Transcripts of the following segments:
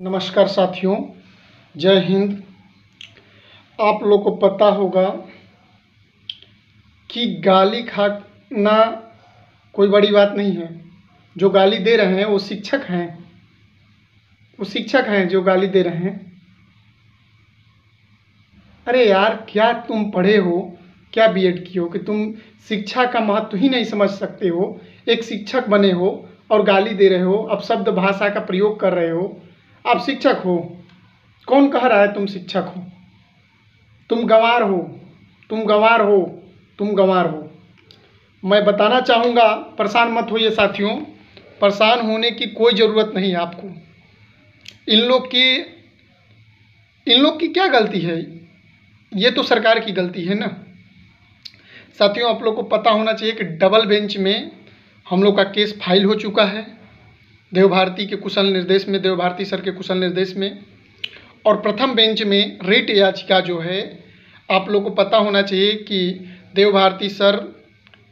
नमस्कार साथियों, जय हिंद। आप लोग को पता होगा कि गाली खाना कोई बड़ी बात नहीं है। जो गाली दे रहे हैं वो शिक्षक हैं जो गाली दे रहे हैं। अरे यार, क्या तुम पढ़े हो, क्या बीएड किए हो कि तुम शिक्षा का महत्व ही नहीं समझ सकते हो। एक शिक्षक बने हो और गाली दे रहे हो, अपशब्द भाषा का प्रयोग कर रहे हो। आप शिक्षक हो? कौन कह रहा है तुम शिक्षक हो? तुम गंवार हो। मैं बताना चाहूँगा, परेशान मत होइए साथियों, परेशान होने की कोई ज़रूरत नहीं है आपको। इन लोग की क्या गलती है? ये तो सरकार की गलती है ना। साथियों, आप लोग को पता होना चाहिए कि डबल बेंच में हम लोग का केस फाइल हो चुका है देवभारती के कुशल निर्देश में, देवभारती सर के कुशल निर्देश में। और प्रथम बेंच में रिट याचिका जो है, आप लोग को पता होना चाहिए कि देवभारती सर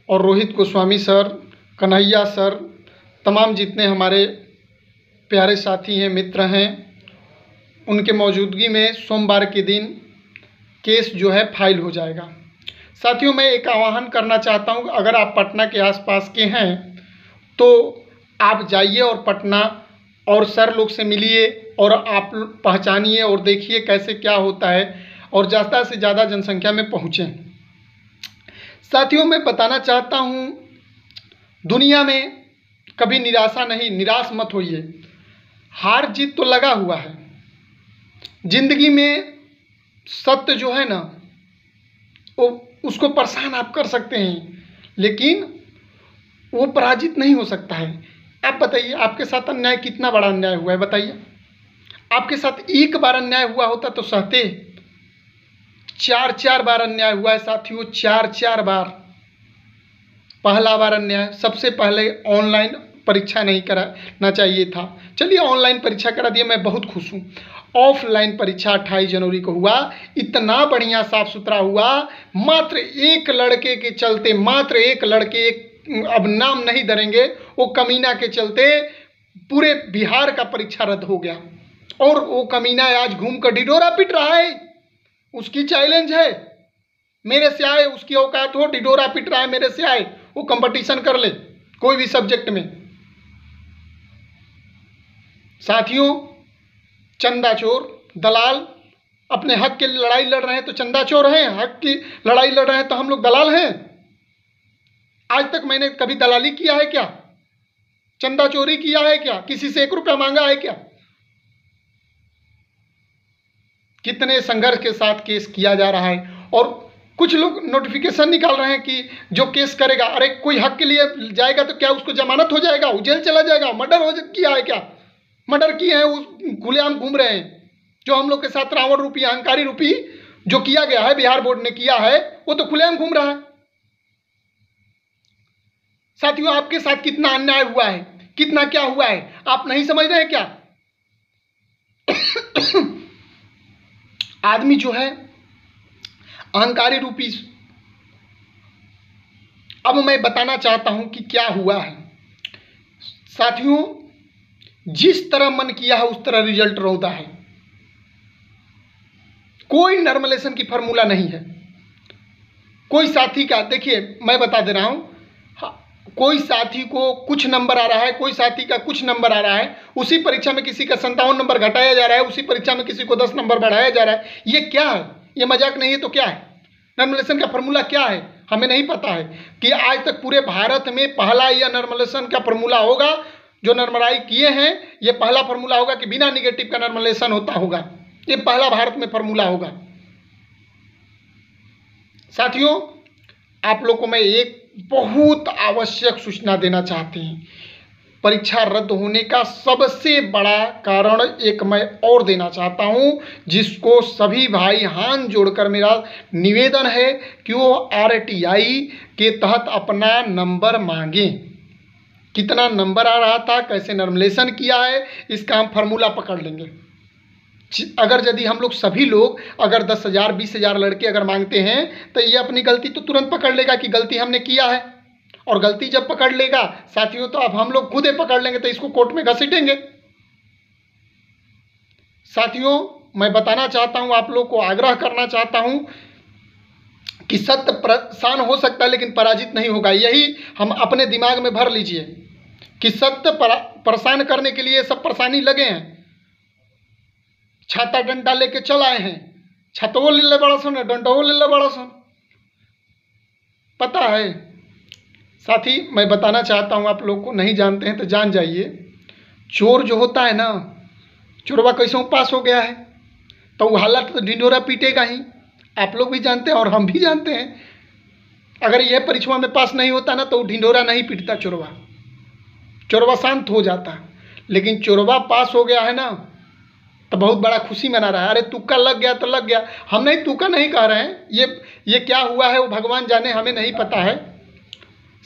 और रोहित गोस्वामी सर, कन्हैया सर, तमाम जितने हमारे प्यारे साथी हैं, मित्र हैं, उनके मौजूदगी में सोमवार के दिन केस जो है फाइल हो जाएगा। साथियों, मैं एक आह्वान करना चाहता हूँ, अगर आप पटना के आसपास के हैं तो आप जाइए और पटना और सर लोग से मिलिए और आप पहचानिए और देखिए कैसे क्या होता है और ज़्यादा से ज़्यादा जनसंख्या में पहुँचें। साथियों, मैं बताना चाहता हूँ, दुनिया में कभी निराश मत होइए। हार जीत तो लगा हुआ है। जिंदगी में सत्य जो है ना, वो उसको परेशान आप कर सकते हैं, लेकिन वो पराजित नहीं हो सकता है। आप बताइए, आपके साथ अन्याय कितना बड़ा अन्याय हुआ है? बताइए, आपके साथ एक बार अन्याय हुआ होता तो सहते। 4 बार अन्याय हुआ है साथियों, 4 बार। पहला बार अन्याय, सबसे पहले ऑनलाइन परीक्षा नहीं कराना चाहिए था। चलिए, ऑनलाइन परीक्षा करा दिया, मैं बहुत खुश हूँ। ऑफलाइन परीक्षा 28 जनवरी को हुआ, इतना बढ़िया साफ सुथरा हुआ। मात्र एक लड़के के चलते, मात्र एक लड़के, अब नाम नहीं धरेंगे, वो कमीना के चलते पूरे बिहार का परीक्षा रद्द हो गया। और वो कमीना आज घूम कर ढिढोरा पीट रहा है। उसकी चैलेंज है, मेरे से आए, उसकी औकात हो, ढिढोरा पीट रहा है, मेरे से आए, वो कंपटीशन कर ले कोई भी सब्जेक्ट में। साथियों, चंदा चोर, दलाल अपने हक की लड़ाई लड़ रहे हैं तो चंदा चोर हैं, हक की लड़ाई लड़ रहे हैं तो हम लोग दलाल हैं। आज तक मैंने कभी दलाली किया है क्या? चंदा चोरी किया है क्या? किसी से 1 रुपया मांगा है क्या? कितने संघर्ष के साथ केस किया जा रहा है। और कुछ लोग नोटिफिकेशन निकाल रहे हैं कि जो केस करेगा, अरे कोई हक के लिए जाएगा तो क्या उसको जमानत हो जाएगा? वो जेल चला जाएगा? मर्डर किया है क्या? मर्डर किए हैं, वो खुलेआम घूम रहे हैं। जो हम लोग के साथ रावण रूपी, अहंकारी रूपी जो किया गया है, बिहार बोर्ड ने किया है, वो तो खुलेआम घूम रहा है। साथियों, आपके साथ कितना अन्याय हुआ है, कितना क्या हुआ है, आप नहीं समझ रहे हैं क्या? आदमी जो है अहंकारी रूपी। अब मैं बताना चाहता हूं कि क्या हुआ है। साथियों, जिस तरह मन किया है उस तरह रिजल्ट रौदा है। कोई नॉर्मलाइजेशन की फॉर्मूला नहीं है। कोई साथी का, देखिए मैं बता दे रहा हूं, कोई साथी को कुछ नंबर आ रहा है, कोई साथी का कुछ नंबर आ रहा है, उसी परीक्षा में किसी का 57 नंबर घटाया जा रहा है, उसी परीक्षा में किसी को 10 नंबर बढ़ाया जा रहा है। ये क्या है? ये मजाक नहीं है तो क्या है? नॉर्मलाइजेशन का फॉर्मूला क्या है? हमें नहीं पता है कि आज तक पूरे भारत में पहला यह नॉर्मलाइजेशन का फॉर्मूला होगा। जो नॉर्मलाइज किए हैं, ये पहला फॉर्मूला होगा कि बिना निगेटिव का नॉर्मलाइजेशन होता होगा। ये पहला भारत में फॉर्मूला होगा। साथियों, आप लोग को मैं एक बहुत आवश्यक सूचना देना चाहते हैं। परीक्षा रद्द होने का सबसे बड़ा कारण एक मैं और देना चाहता हूं, जिसको सभी भाई हाथ जोड़कर मेरा निवेदन है कि वो आरटीआई के तहत अपना नंबर मांगें। कितना नंबर आ रहा था, कैसे नॉर्मलाइजेशन किया है, इसका हम फार्मूला पकड़ लेंगे। अगर यदि हम लोग सभी लोग अगर 10,000 20,000 लड़के अगर मांगते हैं तो ये अपनी गलती तो तुरंत पकड़ लेगा कि गलती हमने किया है। और गलती जब पकड़ लेगा साथियों, तो अब हम लोग खुद ही पकड़ लेंगे तो इसको कोर्ट में घसीटेंगे। साथियों, मैं बताना चाहता हूँ, आप लोग को आग्रह करना चाहता हूँ कि सत्य परेशान हो सकता है लेकिन पराजित नहीं होगा। यही हम अपने दिमाग में भर लीजिए कि सत्य परेशान करने के लिए सब परेशानी लगे हैं। छाता डंडा लेके चल आए हैं, छतवो ले ले बड़ा सन, डंडो ले ले बड़ा सन, पता है। साथी, मैं बताना चाहता हूँ, आप लोग को नहीं जानते हैं तो जान जाइए। चोर जो होता है ना, चोरवा कैसे पास हो गया है, तो वो हालत तो ढिंढोरा पीटेगा ही। आप लोग भी जानते हैं और हम भी जानते हैं। अगर यह परीक्षा में पास नहीं होता ना तो वो ढिंढोरा नहीं पीटता, चोरवा शांत हो जाता। लेकिन चोरवा पास हो गया है ना तो बहुत बड़ा खुशी मना रहा है। अरे तुक्का लग गया तो लग गया, हम नहीं तुक्का नहीं कह रहे हैं। ये क्या हुआ है वो भगवान जाने, हमें नहीं पता है।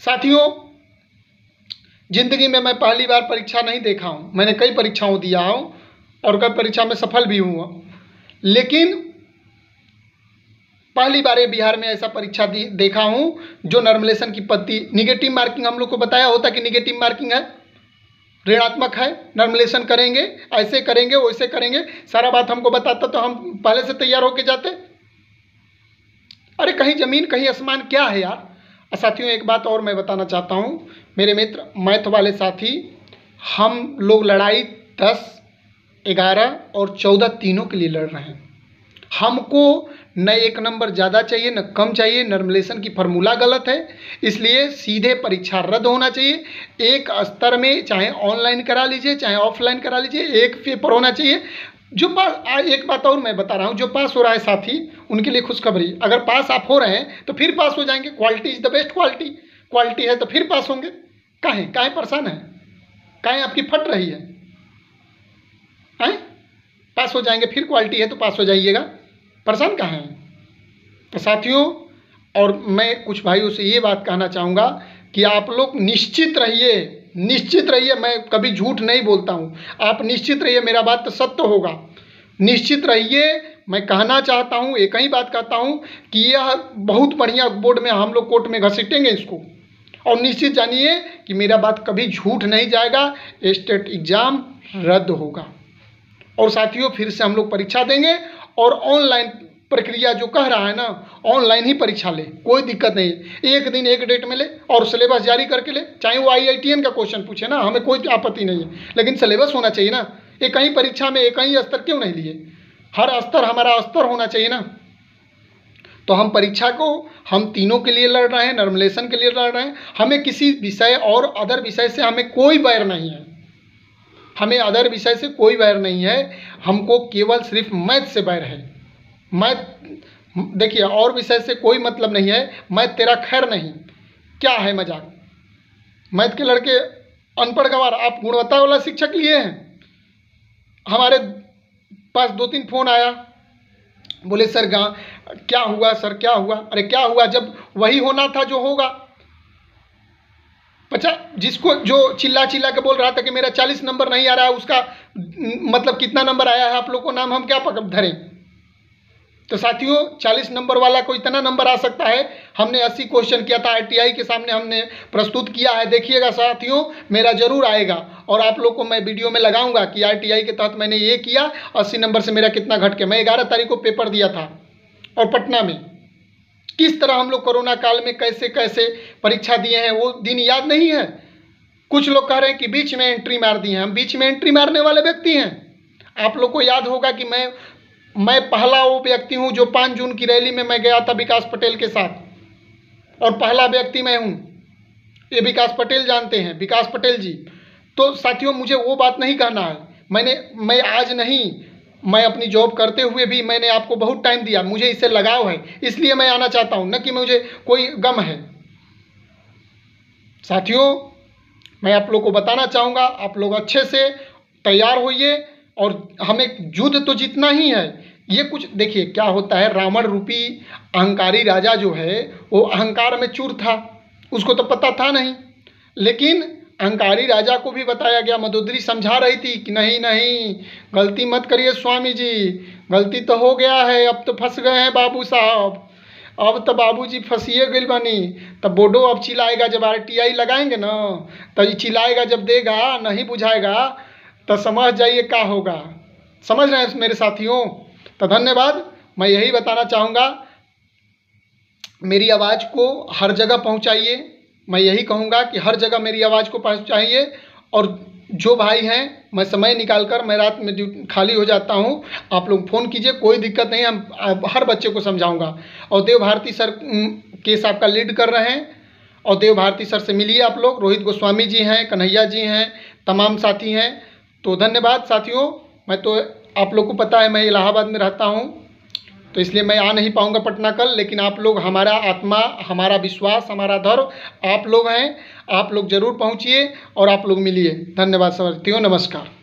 साथियों, जिंदगी में मैं पहली बार परीक्षा नहीं देखा हूँ, मैंने कई परीक्षाओं दिया हूँ और कई परीक्षा में सफल भी हुआ, लेकिन पहली बार ये बिहार में ऐसा परीक्षा देखा हूँ जो नॉर्मलेशन की पद्धति, निगेटिव मार्किंग हम लोग को बताया होता कि निगेटिव मार्किंग है, ऋणात्मक है, नॉर्मलेशन करेंगे, ऐसे करेंगे, वैसे करेंगे, सारा बात हमको बताता तो हम पहले से तैयार होके जाते। अरे कहीं ज़मीन कहीं आसमान, क्या है यार। साथियों, एक बात और मैं बताना चाहता हूँ, मेरे मित्र मैथ वाले साथी, हम लोग लड़ाई 10, 11 और 14 तीनों के लिए लड़ रहे हैं। हमको न 1 नंबर ज़्यादा चाहिए न कम चाहिए। नॉर्मलेशन की फार्मूला गलत है, इसलिए सीधे परीक्षा रद्द होना चाहिए। एक स्तर में चाहे ऑनलाइन करा लीजिए चाहे ऑफलाइन करा लीजिए, एक पेपर होना चाहिए। जो पास, एक बात और मैं बता रहा हूँ, जो पास हो रहा है साथी उनके लिए खुशखबरी। अगर पास आप हो रहे हैं तो फिर पास हो जाएंगे। Quality is the best quality है तो फिर पास होंगे। काहे परेशान है, काहे आपकी फट रही है? पास हो जाएंगे, फिर क्वालिटी है तो पास हो जाइएगा, परेशान कहाँ हैं? तो साथियों, और मैं कुछ भाइयों से ये बात कहना चाहूँगा कि आप लोग निश्चित रहिए। मैं कभी झूठ नहीं बोलता हूँ, आप निश्चित रहिए, मेरा बात तो सत्य होगा। निश्चित रहिए। मैं कहना चाहता हूँ, एक ही बात कहता हूँ कि यह बहुत बढ़िया बोर्ड में हम लोग कोर्ट में घसीटेंगे इसको, और निश्चित जानिए कि मेरा बात कभी झूठ नहीं जाएगा। स्टेट एग्ज़ाम रद्द होगा और साथियों फिर से हम लोग परीक्षा देंगे। और ऑनलाइन प्रक्रिया जो कह रहा है ना, ऑनलाइन ही परीक्षा ले, कोई दिक्कत नहीं। एक दिन एक डेट में ले और सिलेबस जारी करके ले, चाहे वो IITN का क्वेश्चन पूछे ना, हमें कोई आपत्ति नहीं है, लेकिन सिलेबस होना चाहिए ना। एक ही परीक्षा में एक ही स्तर क्यों नहीं लिए? हर स्तर हमारा स्तर होना चाहिए ना। तो हम परीक्षा को हम तीनों के लिए लड़ रहे हैं, नॉर्मलेशन के लिए लड़ रहे हैं। हमें किसी विषय और अदर विषय से हमें कोई बैर नहीं है, हमें अदर विषय से कोई बैर नहीं है, हमको केवल सिर्फ मैथ से बैर है। मैथ, देखिए, और विषय से कोई मतलब नहीं है। मैथ तेरा खैर नहीं, क्या है मजाक? मैथ के लड़के अनपढ़ गवार, आप गुणवत्ता वाला शिक्षक लिए हैं? हमारे पास 2-3 फ़ोन आया, बोले सर क्या हुआ सर, क्या हुआ? अरे क्या हुआ, जब वही होना था जो होगा। जिसको जो चिल्ला के बोल रहा था कि मेरा 40 नंबर नहीं आ रहा है, उसका मतलब कितना नंबर आया है आप लोग को नाम हम क्या पकड़ धरें? तो साथियों, 40 नंबर वाला को इतना नंबर आ सकता है। हमने 80 क्वेश्चन किया था, RTI के सामने हमने प्रस्तुत किया है। देखिएगा साथियों, मेरा जरूर आएगा और आप लोग को मैं वीडियो में लगाऊंगा कि RTI के तहत मैंने ये किया, 80 नंबर से मेरा कितना घट के। मैं 11 तारीख को पेपर दिया था और पटना में किस तरह हम लोग कोरोना काल में कैसे कैसे परीक्षा दिए हैं, वो दिन याद नहीं है। कुछ लोग कह रहे हैं कि बीच में एंट्री मार दी है, हम बीच में एंट्री मारने वाले व्यक्ति हैं। आप लोग को याद होगा कि मैं पहला वो व्यक्ति हूं जो 5 जून की रैली में मैं गया था विकास पटेल के साथ, और पहला व्यक्ति मैं हूं। ये विकास पटेल जानते हैं, विकास पटेल जी। तो साथियों, मुझे वो बात नहीं कहना है। मैं आज नहीं, मैं अपनी जॉब करते हुए भी मैंने आपको बहुत टाइम दिया, मुझे इससे लगाव है, इसलिए मैं आना चाहता हूं, न कि मुझे कोई गम है। साथियों, मैं आप लोग को बताना चाहूँगा, आप लोग अच्छे से तैयार होइए और हमें युद्ध तो जीतना ही है। ये कुछ देखिए क्या होता है, रावण रूपी अहंकारी राजा जो है वो अहंकार में चूर था, उसको तो पता था नहीं, लेकिन अहंकारी राजा को भी बताया गया। मंदोदरी समझा रही थी कि नहीं नहीं, गलती मत करिए स्वामी जी, गलती तो हो गया है, अब तो फंस गए हैं बाबू साहब, अब तो बाबूजी फंसिए गई बनी। तब बोडो अब चिल्लाएगा, जब RTI लगाएंगे ना तो ये चिल्लाएगा, जब देगा नहीं बुझाएगा तो समझ जाइए क्या होगा। समझ रहे हैं मेरे साथियों? तो धन्यवाद। मैं यही बताना चाहूँगा, मेरी आवाज़ को हर जगह पहुँचाइए। मैं यही कहूँगा कि हर जगह मेरी आवाज़ को पहुँचाइए। और जो भाई हैं, मैं समय निकाल कर, मैं रात में खाली हो जाता हूँ, आप लोग फ़ोन कीजिए, कोई दिक्कत नहीं, हम हर बच्चे को समझाऊँगा। और देव भारती सर केस आपका लीड कर रहे हैं, और देव भारती सर से मिलिए आप लोग। रोहित गोस्वामी जी हैं, कन्हैया जी हैं, तमाम साथी हैं। तो धन्यवाद साथियों। मैं तो, आप लोग को पता है मैं इलाहाबाद में रहता हूँ, तो इसलिए मैं आ नहीं पाऊँगा पटना कल, लेकिन आप लोग, हमारा आत्मा, हमारा विश्वास, हमारा धर्म आप लोग हैं। आप लोग ज़रूर पहुँचिए और आप लोग मिलिए। धन्यवाद साथियों, नमस्कार।